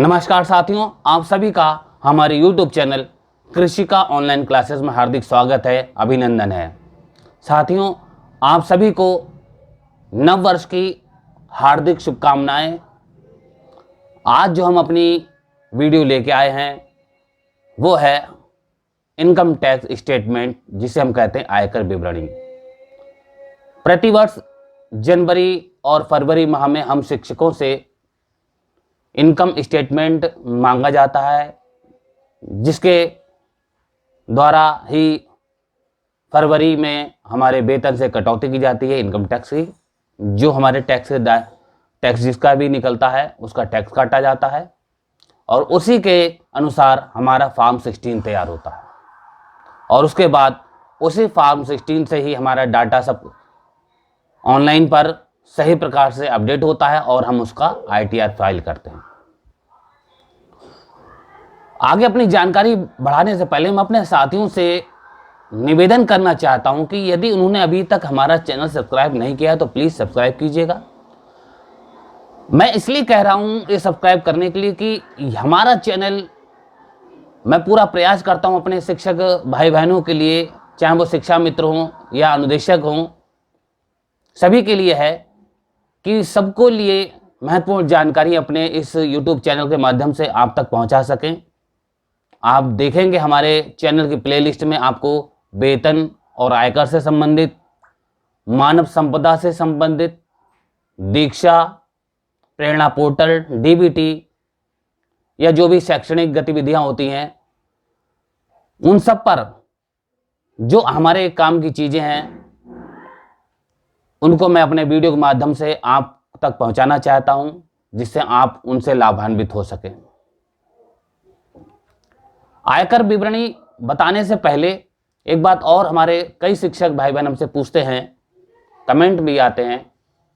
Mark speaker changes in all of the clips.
Speaker 1: नमस्कार साथियों, आप सभी का हमारे YouTube चैनल कृषि का ऑनलाइन क्लासेस में हार्दिक स्वागत है, अभिनंदन है। साथियों, आप सभी को नव वर्ष की हार्दिक शुभकामनाएं। आज जो हम अपनी वीडियो लेके आए हैं वो है इनकम टैक्स स्टेटमेंट, जिसे हम कहते हैं आयकर विवरणी। प्रतिवर्ष जनवरी और फरवरी माह में हम शिक्षकों से इनकम स्टेटमेंट मांगा जाता है, जिसके द्वारा ही फरवरी में हमारे वेतन से कटौती की जाती है इनकम टैक्स की। जो हमारे टैक्स जिसका भी निकलता है उसका टैक्स काटा जाता है और उसी के अनुसार हमारा फॉर्म 16 तैयार होता है और उसके बाद उसी फॉर्म 16 से ही हमारा डाटा सब ऑनलाइन पर सही प्रकार से अपडेट होता है और हम उसका ITR फाइल करते हैं। आगे अपनी जानकारी बढ़ाने से पहले मैं अपने साथियों से निवेदन करना चाहता हूं कि यदि उन्होंने अभी तक हमारा चैनल सब्सक्राइब नहीं किया है तो प्लीज़ सब्सक्राइब कीजिएगा। मैं इसलिए कह रहा हूं ये सब्सक्राइब करने के लिए कि हमारा चैनल, मैं पूरा प्रयास करता हूं अपने शिक्षक भाई बहनों के लिए, चाहे वो शिक्षा मित्र हों या अनुदेशक हों, सभी के लिए है कि सबको लिए महत्वपूर्ण जानकारी अपने इस YouTube चैनल के माध्यम से आप तक पहुंचा सकें। आप देखेंगे हमारे चैनल की प्लेलिस्ट में आपको वेतन और आयकर से संबंधित, मानव संपदा से संबंधित, दीक्षा, प्रेरणा पोर्टल, DBT या जो भी शैक्षणिक गतिविधियां होती हैं उन सब पर जो हमारे काम की चीज़ें हैं उनको मैं अपने वीडियो के माध्यम से आप तक पहुंचाना चाहता हूं, जिससे आप उनसे लाभान्वित हो सकें। आयकर विवरणी बताने से पहले एक बात और, हमारे कई शिक्षक भाई बहन हमसे पूछते हैं, कमेंट भी आते हैं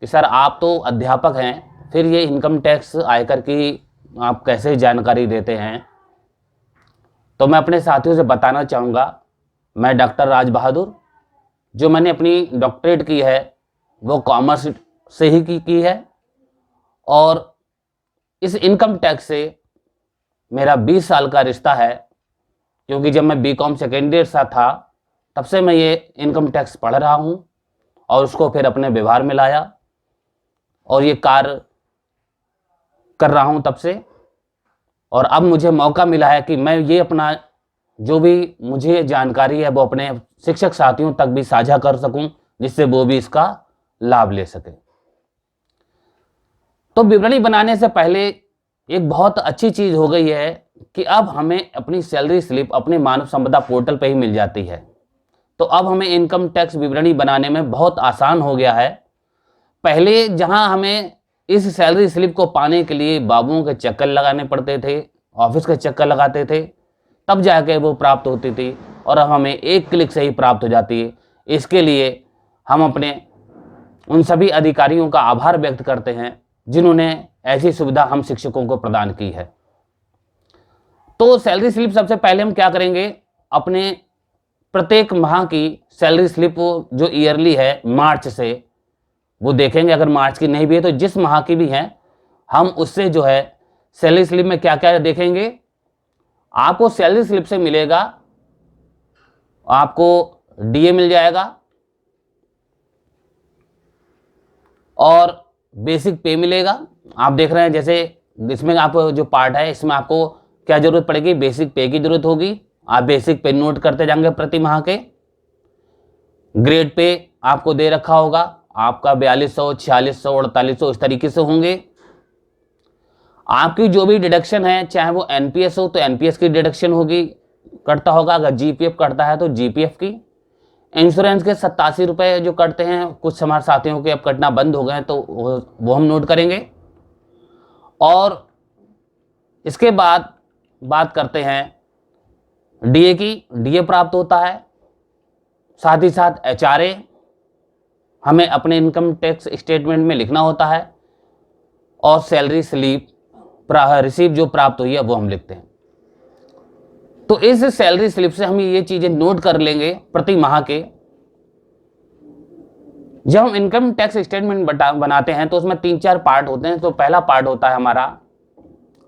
Speaker 1: कि सर आप तो अध्यापक हैं, फिर ये इनकम टैक्स आयकर की आप कैसे जानकारी देते हैं। तो मैं अपने साथियों से बताना चाहूँगा, मैं डॉक्टर राज बहादुर, जो मैंने अपनी डॉक्टरेट की है वो कॉमर्स से ही की है और इस इनकम टैक्स से मेरा 20 साल का रिश्ता है, क्योंकि जब मैं BCom सेकेंड ईयर सा था तब से मैं ये इनकम टैक्स पढ़ रहा हूँ और उसको फिर अपने व्यवहार में लाया और ये कार्य कर रहा हूँ तब से। और अब मुझे मौका मिला है कि मैं ये अपना जो भी मुझे जानकारी है वो अपने शिक्षक साथियों तक भी साझा कर सकूं, जिससे वो भी इसका लाभ ले सके। तो विवरणी बनाने से पहले एक बहुत अच्छी चीज हो गई है कि अब हमें अपनी सैलरी स्लिप अपने मानव संपदा पोर्टल पे ही मिल जाती है। तो अब हमें इनकम टैक्स विवरणी बनाने में बहुत आसान हो गया है। पहले जहां हमें इस सैलरी स्लिप को पाने के लिए बाबुओं के चक्कर लगाने पड़ते थे, ऑफिस के चक्कर लगाते थे, तब जाके वो प्राप्त होती थी, और अब हमें एक क्लिक से ही प्राप्त हो जाती है। इसके लिए हम अपने उन सभी अधिकारियों का आभार व्यक्त करते हैं जिन्होंने ऐसी सुविधा हम शिक्षकों को प्रदान की है। तो सैलरी स्लिप सबसे पहले हम क्या करेंगे, अपने प्रत्येक माह की सैलरी स्लिप जो ईयरली है मार्च से, वो देखेंगे। अगर मार्च की नहीं भी है तो जिस माह की भी है हम उससे जो है सैलरी स्लिप में क्या क्या देखेंगे। आपको सैलरी स्लिप से मिलेगा, आपको DA मिल जाएगा और बेसिक पे मिलेगा। आप देख रहे हैं जैसे इसमें आप जो पार्ट है इसमें आपको क्या जरूरत पड़ेगी, बेसिक पे की जरूरत होगी। आप बेसिक पे नोट करते जाएंगे प्रति माह के। ग्रेड पे आपको दे रखा होगा, आपका 4200, 4600, 4800 इस तरीके से होंगे। आपकी जो भी डिडक्शन है, चाहे वो NPS हो तो NPS की डिडक्शन होगी, कटता होगा। अगर GPF कटता है तो GPF की। इंश्योरेंस के 87 रुपये जो कटते हैं, कुछ हमारे साथियों के अब कटना बंद हो गए हैं तो वो हम नोट करेंगे। और इसके बाद बात करते हैं DA की। DA प्राप्त होता है, साथ ही साथ HRA हमें अपने इनकम टैक्स स्टेटमेंट में लिखना होता है, और सैलरी स्लिप रिसीव जो प्राप्त हुई है वो हम लिखते हैं। तो इस सैलरी स्लिप से हम ये चीजें नोट कर लेंगे प्रति माह के। जब हम इनकम टैक्स स्टेटमेंट बनाते हैं तो उसमें 3-4 पार्ट होते हैं। तो पहला पार्ट होता है हमारा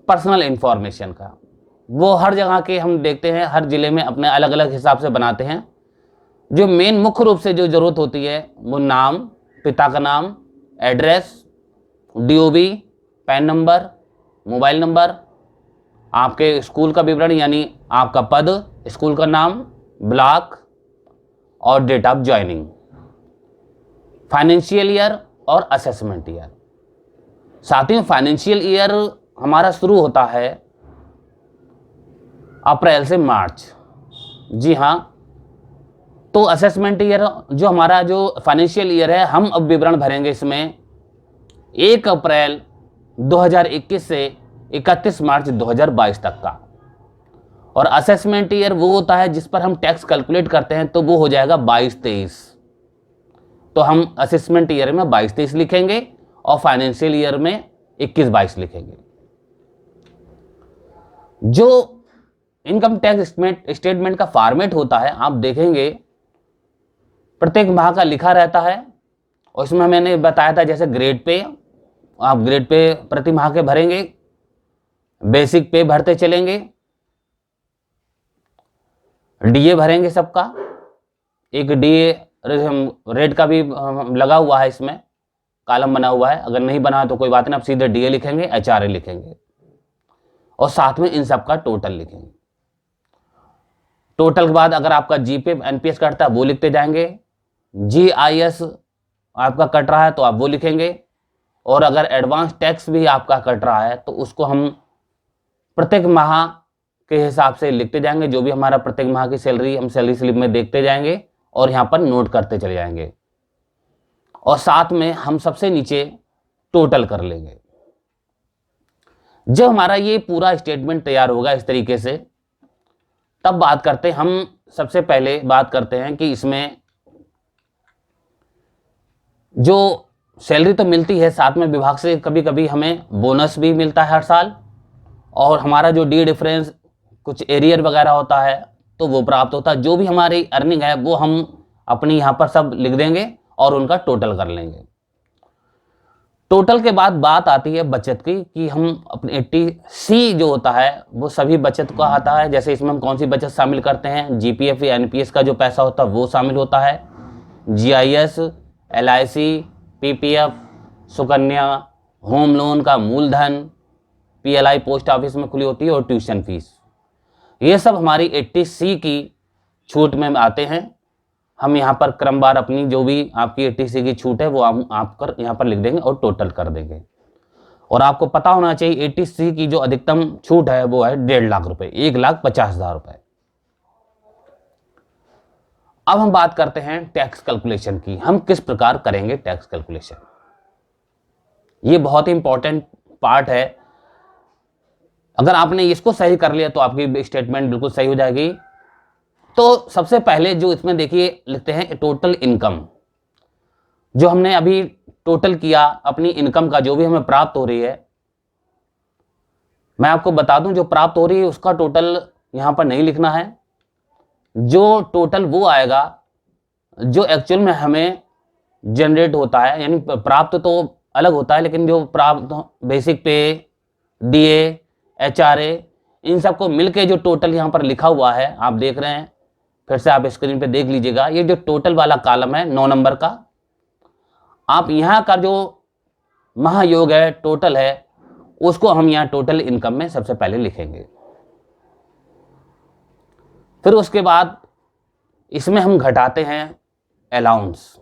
Speaker 1: पर्सनल इंफॉर्मेशन का। वो हर जगह के हम देखते हैं, हर जिले में अपने अलग अलग हिसाब से बनाते हैं। जो मेन मुख्य रूप से जो जरूरत होती है वो नाम, पिता का नाम, address, DOB, pan number, mobile number, आपके स्कूल का विवरण यानी आपका पद, स्कूल का नाम, ब्लॉक और date of joining, financial year और असेसमेंट ईयर। साथ ही फाइनेंशियल ईयर हमारा शुरू होता है अप्रैल से मार्च। जी हाँ, तो असेसमेंट ईयर जो हमारा जो फाइनेंशियल ईयर है, हम अब विवरण भरेंगे इसमें 1 अप्रैल 2021 से 31 मार्च 2022 तक का। और असेसमेंट ईयर वो होता है जिस पर हम टैक्स कैलकुलेट करते हैं, तो वो हो जाएगा 22-23। तो हम असेसमेंट ईयर में 22-23 लिखेंगे और फाइनेंशियल ईयर में 21-22 लिखेंगे। जो इनकम टैक्स स्टेटमेंट का फॉर्मेट होता है, आप देखेंगे प्रत्येक माह का लिखा रहता है। और इसमें मैंने बताया था जैसे ग्रेड पे, आप ग्रेड पे प्रति माह के भरेंगे, बेसिक पे भरते चलेंगे, डीए भरेंगे सबका। एक डीए रेट का भी लगा हुआ है, इसमें कॉलम बना हुआ है। अगर नहीं बना है तो कोई बात नहीं, आप सीधे डीए लिखेंगे, एचआरए लिखेंगे और साथ में इन सब का टोटल लिखेंगे। टोटल के बाद अगर आपका जीपे एनपीएस कटता है वो लिखते जाएंगे, जीआईएस आपका कट रहा है तो आप वो लिखेंगे। और अगर एडवांस टैक्स भी आपका कट रहा है तो उसको हम प्रत्येक माह के हिसाब से लिखते जाएंगे। जो भी हमारा प्रत्येक माह की सैलरी हम सैलरी स्लिप में देखते जाएंगे और यहाँ पर नोट करते चले जाएंगे। और साथ में हम सबसे नीचे टोटल कर लेंगे। जब हमारा ये पूरा स्टेटमेंट तैयार होगा इस तरीके से, तब बात करते हैं, हम सबसे पहले बात करते हैं कि इसमें जो सैलरी तो मिलती है, साथ में विभाग से कभी कभी हमें बोनस भी मिलता है हर साल। और हमारा जो डी डिफरेंस, कुछ एरियर वगैरह होता है तो वो प्राप्त होता है। जो भी हमारी अर्निंग है वो हम अपनी यहाँ पर सब लिख देंगे और उनका टोटल कर लेंगे। टोटल के बाद बात आती है बचत की, कि हम अपने 80C जो होता है वो सभी बचत का आता है। जैसे इसमें हम कौन सी बचत शामिल करते हैं, जीपीएफ या एनपीएस का जो पैसा होता है वो शामिल होता है, GIS, LIC, PPF, Sukanya, home loan का मूलधन, पीएलआई पोस्ट ऑफिस में खुली होती है, और ट्यूशन फीस। ये सब हमारी 80C की छूट में आते हैं। हम यहाँ पर क्रमवार अपनी जो भी आपकी 80C की छूट है वो आप यहाँ पर लिख देंगे और टोटल कर देंगे। और आपको पता होना चाहिए 80C की जो अधिकतम छूट है वो है 1.5 लाख रुपए, 1,50,000 रुपए। अब हम बात करते हैं टैक्स कैलकुलेशन की। हम किस प्रकार करेंगे टैक्स कैलकुलेशन, ये बहुत ही इंपॉर्टेंट पार्ट है। अगर आपने इसको सही कर लिया तो आपकी स्टेटमेंट बिल्कुल सही हो जाएगी। तो सबसे पहले जो इसमें देखिए लिखते हैं टोटल इनकम। जो हमने अभी टोटल किया अपनी इनकम का, जो भी हमें प्राप्त हो रही है, मैं आपको बता दूं जो प्राप्त हो रही है उसका टोटल यहां पर नहीं लिखना है। जो टोटल वो आएगा जो एक्चुअल में हमें जनरेट होता है, यानी प्राप्त तो अलग होता है, लेकिन जो प्राप्त बेसिक पे, डीए, एचआरए, इन सबको मिलके जो टोटल यहाँ पर लिखा हुआ है आप देख रहे हैं, फिर से आप स्क्रीन पे देख लीजिएगा। ये जो टोटल वाला कॉलम है 9 नंबर का, आप यहाँ का जो महायोग है, टोटल है, उसको हम यहाँ टोटल इनकम में सबसे पहले लिखेंगे। फिर उसके बाद इसमें हम घटाते हैं अलाउंस।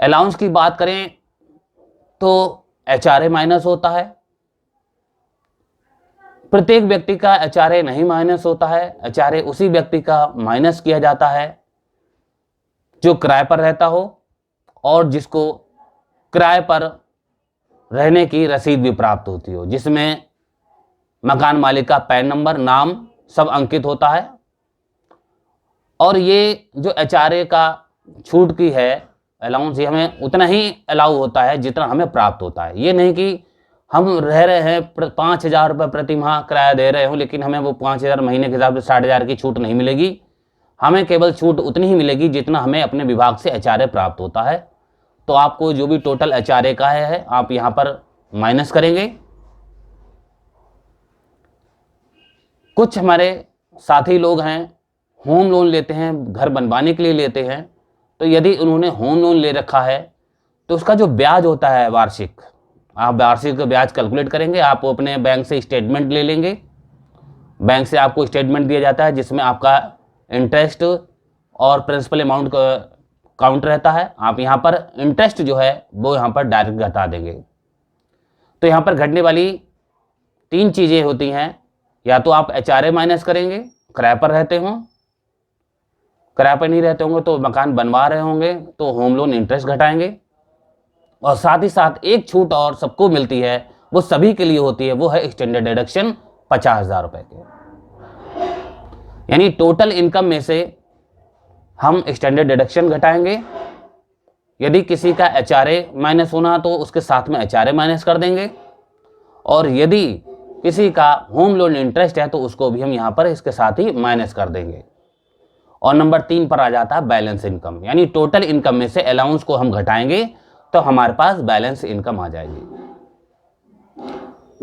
Speaker 1: अलाउंस की बात करें तो एचआरए माइनस होता है। प्रत्येक व्यक्ति का एचआरए नहीं माइनस होता है, एचआरए उसी व्यक्ति का माइनस किया जाता है जो किराए पर रहता हो और जिसको किराए पर रहने की रसीद भी प्राप्त होती हो, जिसमें मकान मालिक का पैन नंबर, नाम सब अंकित होता है। और ये जो एचआरए का छूट की है अलाउंस, ये हमें उतना ही अलाउ होता है जितना हमें प्राप्त होता है। ये नहीं कि हम रह रहे हैं 5,000 रुपये प्रति माह किराया दे रहे हो, लेकिन हमें वो 5,000 महीने के हिसाब से 60,000 की छूट नहीं मिलेगी। हमें केवल छूट उतनी ही मिलेगी जितना हमें अपने विभाग से एचआरए प्राप्त होता है। तो आपको जो भी टोटल एचआरए का है आप यहाँ पर माइनस करेंगे कुछ हमारे साथी लोग हैं होम लोन लेते हैं, घर बनवाने के लिए लेते हैं। तो यदि उन्होंने होम लोन ले रखा है तो उसका जो ब्याज होता है वार्षिक, आप वार्षिक ब्याज कैलकुलेट करेंगे। आप अपने बैंक से स्टेटमेंट ले लेंगे। बैंक से आपको स्टेटमेंट दिया जाता है जिसमें आपका इंटरेस्ट और प्रिंसिपल अमाउंट काउंट रहता है। आप यहाँ पर इंटरेस्ट जो है वो यहाँ पर डायरेक्ट घटा देंगे। तो यहाँ पर घटने वाली 3 चीज़ें होती हैं, या तो आप HRA माइनस करेंगे, किराए पर रहते हों, किराए पर नहीं रहते होंगे तो मकान बनवा रहे होंगे तो होम लोन इंटरेस्ट घटाएंगे। और साथ ही साथ एक छूट और सबको मिलती है, वो सभी के लिए होती है, वो है स्टैंडर्ड डिडक्शन 50,000 रुपए के। यानी टोटल इनकम में से हम स्टैंडर्ड डिडक्शन घटाएंगे। यदि किसी का HRA माइनस होना तो उसके साथ में HRA माइनस कर देंगे, और यदि किसी का होम लोन इंटरेस्ट है तो उसको भी हम यहाँ पर इसके साथ ही माइनस कर देंगे। और नंबर 3 पर आ जाता है बैलेंस इनकम, यानी टोटल इनकम में से अलाउंस को हम घटाएंगे तो हमारे पास बैलेंस इनकम आ जाएगी।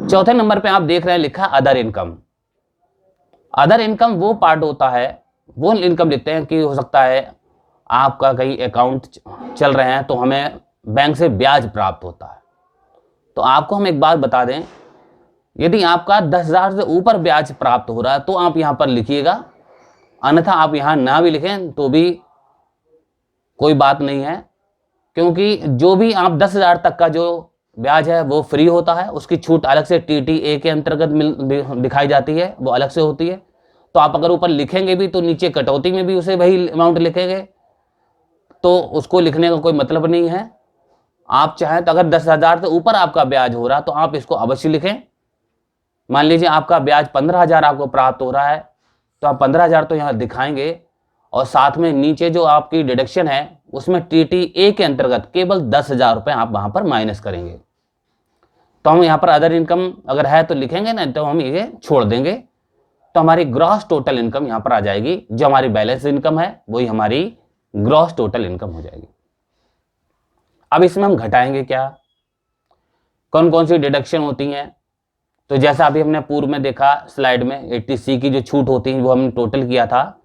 Speaker 1: चौथे नंबर पे आप देख रहे हैं लिखा अदर इनकम। अदर इनकम वो पार्ट होता है, वो इनकम लिखते हैं कि हो सकता है आपका कहीं अकाउंट चल रहे हैं तो हमें बैंक से ब्याज प्राप्त होता है। तो आपको हम एक बात बता दें, यदि आपका 10,000 से ऊपर ब्याज प्राप्त हो रहा है तो आप यहाँ पर लिखिएगा, अन्यथा आप यहाँ ना भी लिखें तो भी कोई बात नहीं है, क्योंकि जो भी आप 10,000 तक का जो ब्याज है वो फ्री होता है। उसकी छूट अलग से TTA के अंतर्गत दिखाई जाती है, वो अलग से होती है। तो आप अगर ऊपर लिखेंगे भी तो नीचे कटौती में भी उसे वही अमाउंट लिखेंगे, तो उसको लिखने का कोई मतलब नहीं है। आप चाहें तो अगर 10,000 से ऊपर आपका ब्याज हो रहा है तो आप इसको अवश्य लिखें। मान लीजिए आपका ब्याज 15,000 आपको प्राप्त हो रहा है तो आप 15,000 तो यहाँ दिखाएंगे, और साथ में नीचे जो आपकी डिडक्शन है उसमें TTA के अंतर्गत केवल 10,000 रुपये आप वहाँ पर माइनस करेंगे। तो हम यहाँ पर अदर इनकम अगर है तो लिखेंगे ना, तो हम ये छोड़ देंगे। तो हमारी ग्रॉस टोटल इनकम यहाँ पर आ जाएगी, जो हमारी बैलेंस इनकम है वही हमारी ग्रॉस टोटल इनकम हो जाएगी। अब इसमें हम घटाएंगे क्या, कौन कौन सी डिडक्शन होती हैं। तो जैसा अभी हमने पूर्व में देखा स्लाइड में 80C की जो छूट होती है वो हमने टोटल किया था,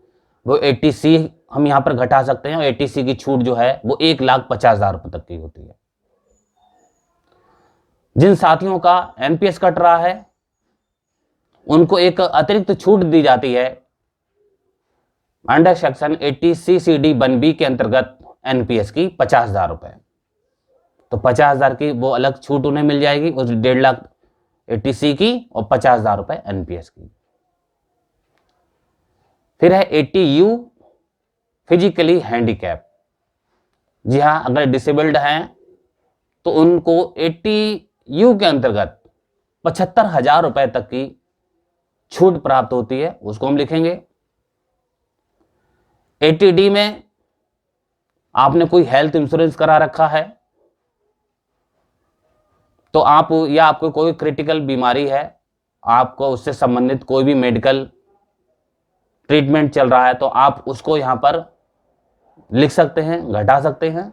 Speaker 1: वो 80C हम यहाँ पर घटा सकते हैं। और 80C की छूट जो है वो 1,50,000 रुपये तक की होती है। जिन साथियों का NPS कट रहा है उनको एक अतिरिक्त छूट दी जाती है अंडर सेक्शन 80C(CD)(1)(B) के अंतर्गत NPS की 50,000 रुपये। तो 50,000 की वो अलग छूट उन्हें मिल जाएगी, उस 1.5 लाख 80C की और 50,000 रुपये NPS की। फिर है 80U फिजिकली हैंडीकैप। जी हाँ, अगर डिसेबल्ड हैं तो उनको 80U के अंतर्गत 75,000 रुपये तक की छूट प्राप्त होती है, उसको हम लिखेंगे। 80D में आपने कोई हेल्थ इंश्योरेंस करा रखा है तो आप, या आपको कोई क्रिटिकल बीमारी है, आपको उससे संबंधित कोई भी मेडिकल ट्रीटमेंट चल रहा है तो आप उसको यहां पर लिख सकते हैं, घटा सकते हैं।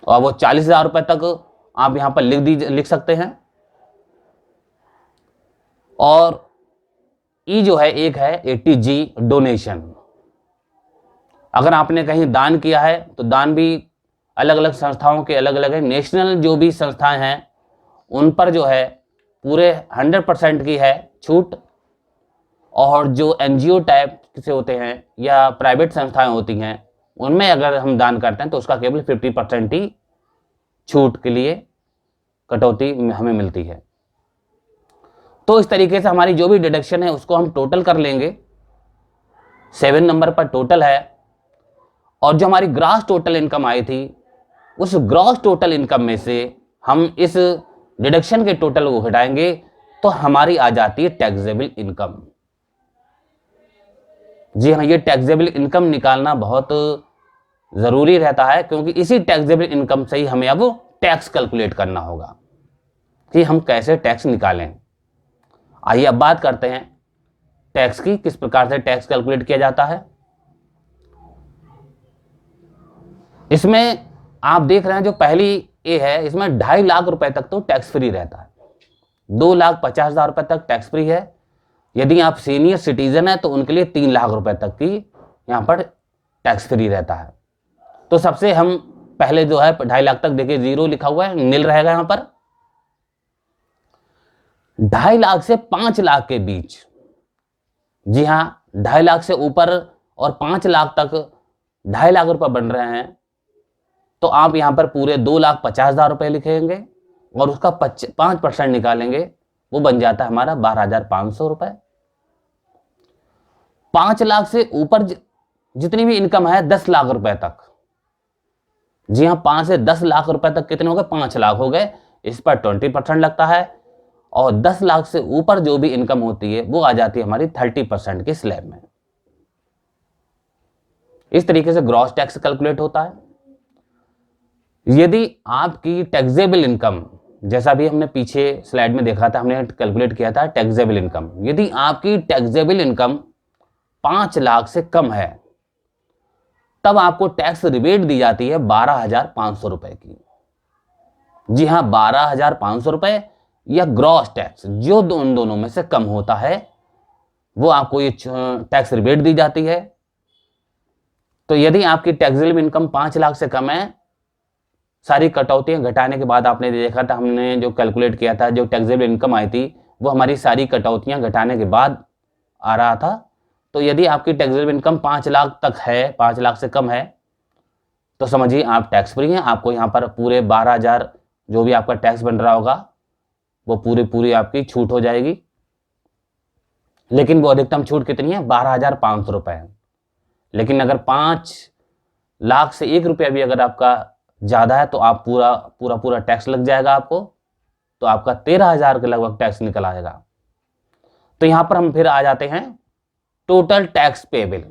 Speaker 1: और वो 40,000 रुपये तक आप यहां पर लिख सकते हैं। और ई जो है एक है 80G डोनेशन। अगर आपने कहीं दान किया है तो दान भी अलग अलग संस्थाओं के अलग अलग है। नेशनल जो भी संस्थाएं हैं उन पर जो है पूरे 100% की है छूट, और जो NGO टाइप से होते हैं या प्राइवेट संस्थाएं होती हैं उनमें अगर हम दान करते हैं तो उसका केवल 50% ही छूट के लिए कटौती हमें मिलती है। तो इस तरीके से हमारी जो भी डिडक्शन है उसको हम टोटल कर लेंगे। 7 नंबर पर टोटल है, और जो हमारी ग्रॉस टोटल इनकम आई थी उस ग्रॉस टोटल इनकम में से हम इस डिडक्शन के टोटल को घटाएंगे तो हमारी आ जाती है टैक्सेबल इनकम। जी हाँ, ये टैक्सेबल इनकम निकालना बहुत ज़रूरी रहता है, क्योंकि इसी टैक्सेबल इनकम से ही हमें अब टैक्स कैलकुलेट करना होगा कि हम कैसे टैक्स निकालें। आइए अब बात करते हैं टैक्स की, किस प्रकार से टैक्स कैलकुलेट किया जाता है। इसमें आप देख रहे हैं जो पहली ए है, इसमें 2.5 लाख रुपए तक तो टैक्स फ्री रहता है। 2,50,000 रुपए तक टैक्स फ्री है। यदि आप सीनियर सिटीजन है तो उनके लिए 3 लाख रुपए तक की यहाँ पर टैक्स फ्री रहता है। तो सबसे हम पहले जो है 2.5 लाख तक, देखिए 0 लिखा हुआ है, नील रहेगा यहाँ पर। 2.5 लाख से 5 लाख के बीच, जी हाँ 2.5 लाख से ऊपर और 5 लाख तक 2.5 लाख रुपए बन रहे हैं, तो आप यहां पर पूरे 2,50,000 रुपए लिखेंगे और उसका 5% निकालेंगे, वो बन जाता है हमारा 12,500 रुपए। 5 लाख से ऊपर जितनी भी इनकम है 10 लाख रुपए तक, जी हाँ 5 से 10 लाख रुपए तक कितने हो गए, 5 लाख हो गए, इस पर 20% लगता है। और 10 लाख से ऊपर जो भी इनकम होती है वो आ जाती है हमारी 30% की स्लैब में। इस तरीके से ग्रॉस टैक्स कैलकुलेट होता है। यदि आपकी टैक्सेबल इनकम, जैसा भी हमने पीछे स्लाइड में देखा था, हमने कैलकुलेट किया था टैक्सेबल इनकम, यदि आपकी टैक्सेबल इनकम 5 लाख से कम है तब आपको टैक्स रिबेट दी जाती है 12,500 रुपए की। जी हाँ 12,500 रुपए या ग्रॉस टैक्स, जो दोनों में से कम होता है वो आपको ये टैक्स रिबेट दी जाती है। तो यदि आपकी टैक्सेबल इनकम 5 लाख से कम है, सारी कटौतियां घटाने के बाद, आपने देखा था हमने जो कैलकुलेट किया था, जो टैक्सेबल इनकम आई थी वो हमारी सारी कटौतियां घटाने के बाद आ रहा था। तो यदि आपकी टैक्सेबल इनकम 5 लाख तक है, 5 लाख से कम है, तो समझिए आप टैक्स फ्री हैं। आपको यहाँ पर पूरे 12,000 जो भी आपका टैक्स बन रहा होगा वो पूरी आपकी छूट हो जाएगी। लेकिन वो अधिकतम छूट कितनी है, 12,500 रुपए है। लेकिन अगर 5 लाख से 1 रुपया भी अगर आपका ज़्यादा है तो आप पूरा टैक्स लग जाएगा आपको, तो आपका 13,000 के लगभग टैक्स निकल आएगा। तो यहां पर हम फिर आ जाते हैं total tax payable.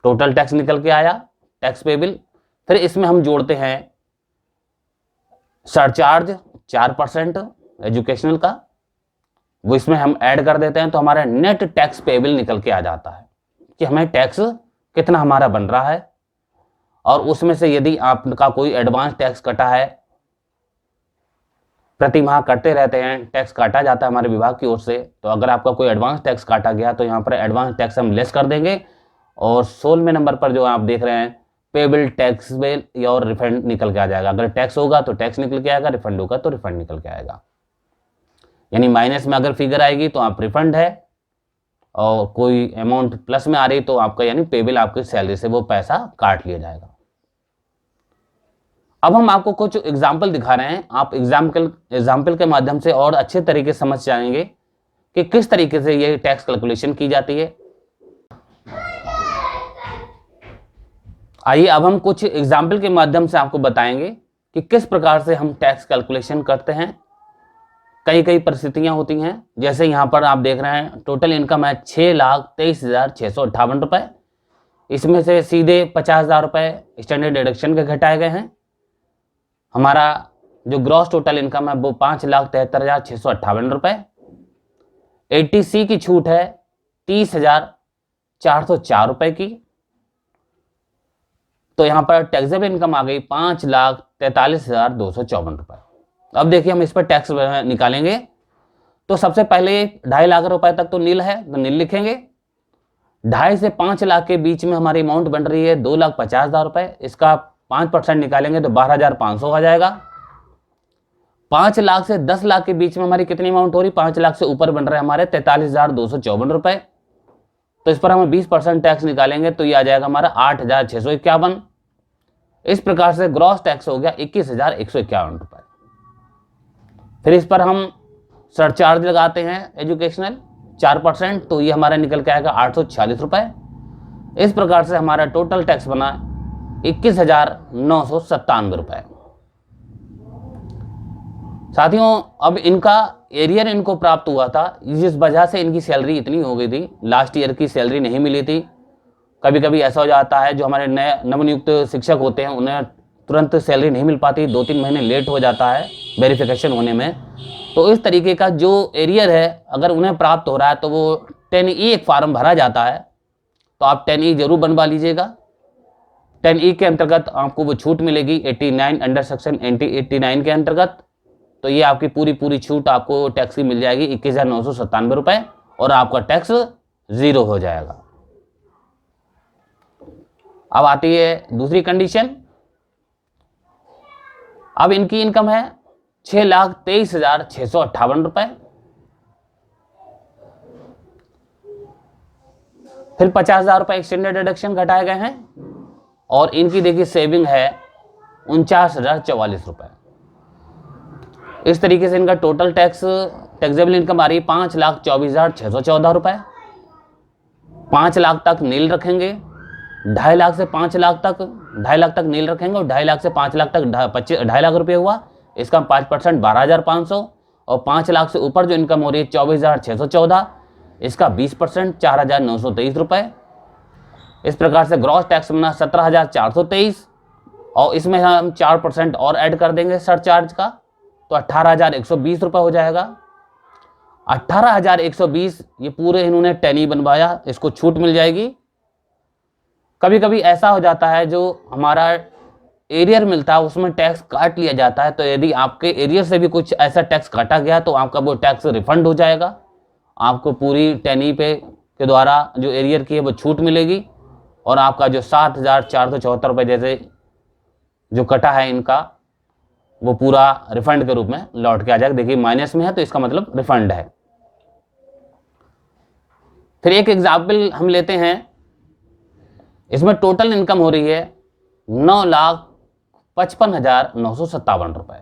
Speaker 1: Total tax निकल के आया, टैक्स पेबल। फिर इसमें हम जोड़ते हैं सरचार्ज 4% एजुकेशनल का, वो इसमें हम ऐड कर देते हैं, तो हमारा नेट टैक्स पेबल निकल के आ जाता है कि हमें टैक्स कितना हमारा बन रहा है। और उसमें से यदि आपका कोई एडवांस टैक्स कटा है, प्रति माह कटते रहते हैं, टैक्स काटा जाता है हमारे विभाग की ओर से, तो अगर आपका कोई एडवांस टैक्स काटा गया तो यहाँ पर एडवांस टैक्स हम लेस कर देंगे। और 16वें नंबर पर जो आप देख रहे हैं पेबल टैक्सेबल और रिफंड निकल के आ जाएगा। अगर टैक्स होगा तो टैक्स निकल के आएगा, रिफंड होगा तो रिफंड निकल के आएगा। यानी माइनस में अगर फिगर आएगी तो आप रिफंड है, और कोई अमाउंट प्लस में आ रही तो आपका यानी पेबल आपकी सैलरी से वो पैसा काट लिया जाएगा। अब हम आपको कुछ एग्जाम्पल दिखा रहे हैं, आप एग्जाम्पल के माध्यम से और अच्छे तरीके से समझ जाएंगे कि किस तरीके से ये टैक्स कैलकुलेशन की जाती है। आइए अब हम कुछ एग्जाम्पल के माध्यम से आपको बताएंगे कि किस प्रकार से हम टैक्स कैलकुलेशन करते हैं। कई परिस्थितियां होती हैं, जैसे यहाँ पर आप देख रहे हैं टोटल इनकम है 6,23,658 रुपए। इसमें से सीधे 50,000 रुपए स्टैंडर्ड डिडक्शन के घटाए गए हैं। हमारा जो ग्रॉस टोटल इनकम है वो 5,73,658 रुपए। 80C की छूट है 30,404 रुपए की। तो यहाँ पर टैक्सेबल इनकम आ गई 5,43,254 रुपए। अब देखिए हम इस पर टैक्स निकालेंगे, तो सबसे पहले 2.5 लाख रुपए तक तो नील है, तो नील लिखेंगे। 2.5 से 5 लाख के बीच में हमारी अमाउंट बन रही है 2,50,000 रुपए। इसका 5% निकालेंगे तो 12,500 आ जाएगा। 5 लाख से 10 लाख के बीच में हमारी कितनी अमाउंट हो रही, 5 लाख से ऊपर बन रहे हैं हमारे 43,254 रुपए। तो इस पर हम 20% टैक्स निकालेंगे तो ये आ जाएगा हमारा 8,651। इस प्रकार से ग्रॉस टैक्स हो गया 21,151 रुपए। फिर इस पर हम सरचार्ज लगाते हैं एजुकेशनल 4%, तो ये हमारा निकल के आएगा 846 रुपए। इस प्रकार से हमारा टोटल टैक्स बना 21,997 रुपए। साथियों अब इनका एरियर इनको प्राप्त हुआ था, जिस वजह से इनकी सैलरी इतनी हो गई थी, लास्ट ईयर की सैलरी नहीं मिली थी। कभी कभी ऐसा हो जाता है जो हमारे नए नवनियुक्त शिक्षक होते हैं उन्हें तुरंत सैलरी नहीं मिल पाती, 2-3 महीने लेट हो जाता है वेरिफिकेशन होने में। तो इस तरीके का जो एरियर है अगर उन्हें प्राप्त हो रहा है तो वो 10E एक फॉर्म भरा जाता है, तो आप 10E जरूर बनवा लीजिएगा। 10E के अंतर्गत आपको वो छूट मिलेगी 89 अंडर सेक्शन 89 के अंतर्गत। तो ये आपकी पूरी छूट आपको टैक्स की मिल जाएगी 21,997 रुपये और आपका टैक्स 0 हो जाएगा। अब आती है दूसरी कंडीशन। अब इनकी इनकम है 6,23,658 रुपये। फिर 50,000 रुपये एक्सटेंडेड डिडक्शन घटाए गए हैं और इनकी देखिए सेविंग है 49,044 रुपये। इस तरीके से इनका टोटल टैक्सेबल इनकम आ रही है 5,24,614 रुपये। 5 लाख तक नील रखेंगे, 2.5 लाख से 5 लाख तक 2.5 लाख तक नील रखेंगे और 2.5 लाख से 5 लाख तक 2.5 लाख रुपये हुआ। इसका 5% 12,500 और 5 लाख से ऊपर जो इनकम हो रही है 24,614, इसका 20% 4,923 रुपये। इस प्रकार से ग्रॉस टैक्स बना 17,423 और इसमें हम 4% और ऐड कर देंगे सरचार्ज का, तो 18,120 रुपये हो जाएगा। 18,120 ये पूरे इन्होंने टैनी बनवाया, इसको छूट मिल जाएगी। कभी कभी ऐसा हो जाता है जो हमारा एरियर मिलता है उसमें टैक्स काट लिया जाता है, तो यदि आपके एरियर से भी कुछ ऐसा टैक्स काटा गया तो आपका वो टैक्स रिफंड हो जाएगा। आपको पूरी टैनी पे के द्वारा जो एरियर की है वो छूट मिलेगी और आपका जो 7,474 रुपये जैसे जो कटा है इनका वो पूरा रिफंड के रूप में लौट के आ जाएगा। देखिए माइनस में है तो इसका मतलब रिफंड है। फिर एक एग्जाम्पल हम लेते हैं। इसमें टोटल इनकम हो रही है 9,55,957 रुपये।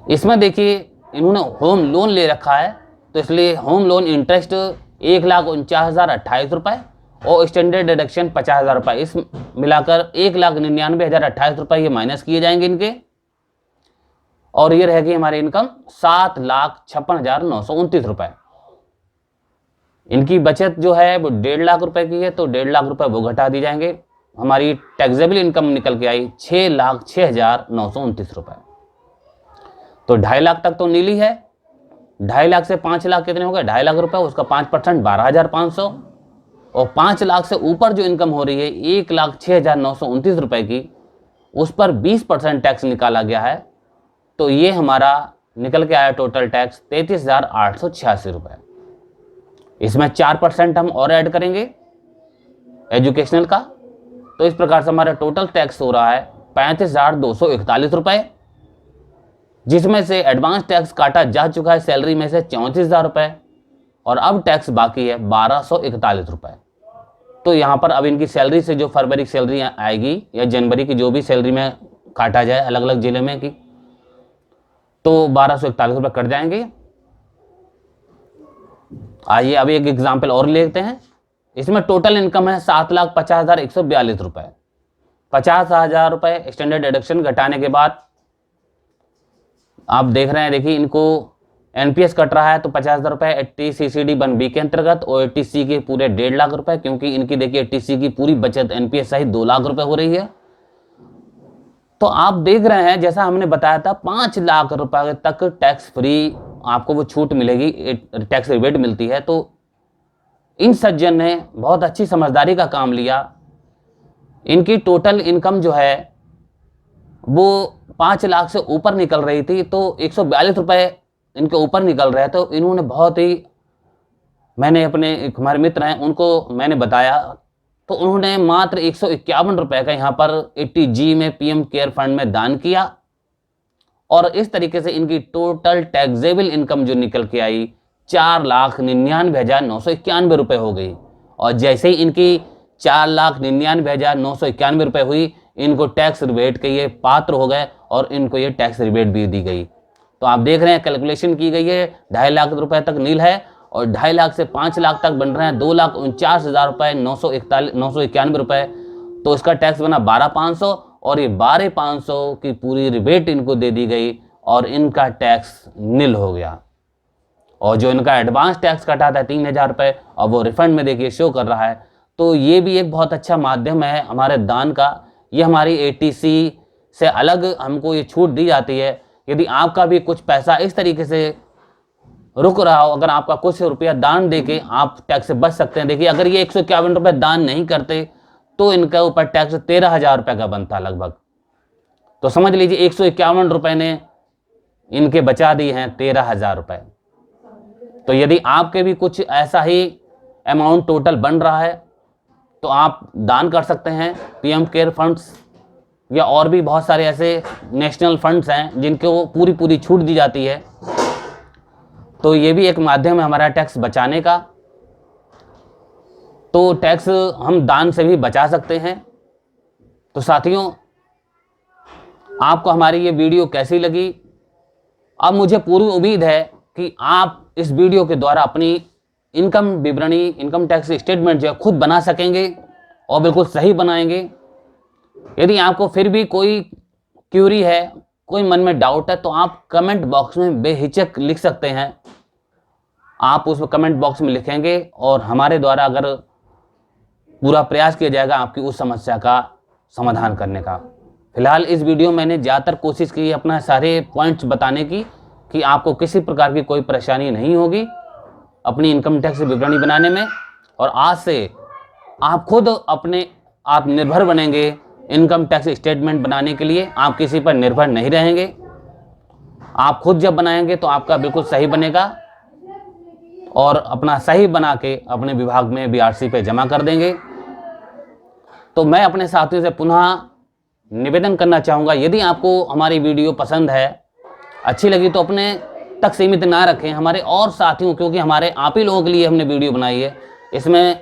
Speaker 1: इसमें देखिए इन्होंने होम लोन ले रखा है तो इसलिए होम लोन इंटरेस्ट 1,49,028 रुपये और स्टैंडर्ड डिडक्शन 50,000 रुपये, इस मिलाकर 1,99,028 रुपये ये माइनस किए जाएंगे इनके और ये रहेगी हमारी इनकम 7,56,929 रुपये। इनकी बचत जो है वो 1.5 लाख रुपए की है तो 1.5 लाख रुपए वो घटा दी जाएंगे। हमारी टैक्सेबल इनकम निकल के आई 6,06,929 रुपये। तो 2.5 लाख तक तो नीली है। 2.5 लाख से 5 लाख कितने हो गए? 2.5 लाख रुपए, उसका 5% 12,500 और 5 लाख से ऊपर जो इनकम हो रही है 1,06,929 रुपये की, उस पर 20% टैक्स निकाला गया है। तो ये हमारा निकल के आया टोटल टैक्स 33,886 रुपये। इसमें 4% हम और ऐड करेंगे एजुकेशनल का, तो इस प्रकार से हमारा टोटल टैक्स हो रहा है 35,241 रुपये, जिसमें से एडवांस टैक्स काटा जा चुका है सैलरी में से 34,000 रुपये और अब टैक्स बाकी है 1,241 रुपये। तो यहाँ पर अब इनकी सैलरी से जो फरवरी की सैलरी आएगी या जनवरी की जो भी सैलरी में काटा जाए अलग अलग जिले में की, तो 1,241 रुपये कट जाएंगे। आइए अब एक एग्जाम्पल और लेते हैं। इसमें टोटल इनकम है 7,50,142 रुपये। 50,000 रुपये एक्सटेंडेड डिडक्शन घटाने के बाद आप देख रहे हैं, देखिए इनको एनपीएस कट रहा है तो 50,000 रुपये 80CCD 1B के अंतर्गत और 80C के पूरे 1.5 लाख रुपए, क्योंकि इनकी देखिए 80C की पूरी बचत एनपीएस सहित 2 लाख रुपए हो रही है। तो आप देख रहे हैं जैसा हमने बताया था 5 लाख रुपए तक टैक्स फ्री आपको वो छूट मिलेगी, टैक्स रिबेट मिलती है। तो इन सज्जन ने बहुत अच्छी समझदारी का काम लिया। इनकी टोटल इनकम जो है वो 5 लाख से ऊपर निकल रही थी तो 142 रुपये इनके ऊपर निकल रहे, तो इन्होंने बहुत ही, मैंने अपने हमारे मित्र हैं उनको मैंने बताया तो उन्होंने मात्र 151 रुपये का यहाँ पर 80G में PM केयर फंड में दान किया और इस तरीके से इनकी टोटल टैक्सेबल इनकम जो निकल के आई 4,99,991 रुपये हो गई। और जैसे ही इनकी 4,99,991 रुपये हुई, इनको टैक्स रिबेट के ये पात्र हो गए और इनको ये टैक्स रिबेट भी दी गई। तो आप देख रहे हैं कैलकुलेशन की गई है, 2.5 लाख रुपए तक नील है और 2.5 लाख से 5 लाख तक बन रहे हैं 2,49,000 रुपये 991 रुपये। तो इसका टैक्स बना 12,500 और ये 12,500 की पूरी रिबेट इनको दे दी गई और इनका टैक्स नील हो गया। और जो इनका एडवांस टैक्स कटा था 3,000 रुपये और वो रिफंड में देखिए शो कर रहा है। तो ये भी एक बहुत अच्छा माध्यम है हमारे दान का। ये हमारी ATC से अलग हमको ये छूट दी जाती है। यदि आपका भी कुछ पैसा इस तरीके से रुक रहा हो, अगर आपका कुछ रुपया दान देके आप टैक्स से बच सकते हैं। देखिए अगर ये 151 रुपये दान नहीं करते तो इनके ऊपर टैक्स 13,000 रुपये का बनता लगभग। तो समझ लीजिए 151 रुपये ने इनके बचा दिए हैं 13,000 रुपये। तो यदि आपके भी कुछ ऐसा ही अमाउंट टोटल बन रहा है तो आप दान कर सकते हैं। पीएम केयर फंड्स या और भी बहुत सारे ऐसे नेशनल फंड्स हैं जिनको पूरी छूट दी जाती है। तो ये भी एक माध्यम है हमारा टैक्स बचाने का। तो टैक्स हम दान से भी बचा सकते हैं। तो साथियों, आपको हमारी ये वीडियो कैसी लगी? अब मुझे पूरी उम्मीद है कि आप इस वीडियो के द्वारा अपनी इनकम विवरणी, इनकम टैक्स स्टेटमेंट जो है खुद बना सकेंगे और बिल्कुल सही बनाएंगे। यदि आपको फिर भी कोई क्यूरी है, कोई मन में डाउट है, तो आप कमेंट बॉक्स में बेहिचक लिख सकते हैं। आप उस कमेंट बॉक्स में लिखेंगे और हमारे द्वारा अगर पूरा प्रयास किया जाएगा आपकी उस समस्या का समाधान करने का। फिलहाल इस वीडियो में मैंने ज़्यादातर कोशिश की अपना सारे पॉइंट्स बताने की कि आपको किसी प्रकार की कोई परेशानी नहीं होगी अपनी इनकम टैक्स विवरणी बनाने में। और आज से आप खुद अपने आत्मनिर्भर बनेंगे इनकम टैक्स स्टेटमेंट बनाने के लिए। आप किसी पर निर्भर नहीं रहेंगे। आप खुद जब बनाएंगे तो आपका बिल्कुल सही बनेगा और अपना सही बना के अपने विभाग में बीआरसी पे जमा कर देंगे। तो मैं अपने साथियों से पुनः निवेदन करना चाहूँगा, यदि आपको हमारी वीडियो पसंद है, अच्छी लगी, तो अपने तक सीमित ना रखें, हमारे और साथियों, क्योंकि हमारे आप ही लोगों के लिए हमने वीडियो बनाई है, इसमें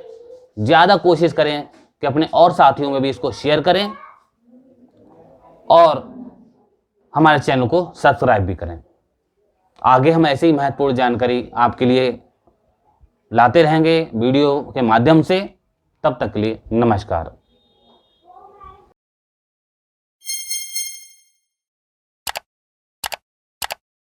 Speaker 1: ज़्यादा कोशिश करें कि अपने और साथियों में भी इसको शेयर करें और हमारे चैनल को सब्सक्राइब भी करें। आगे हम ऐसी ही महत्वपूर्ण जानकारी आपके लिए लाते रहेंगे वीडियो के माध्यम से। तब तक के लिए नमस्कार।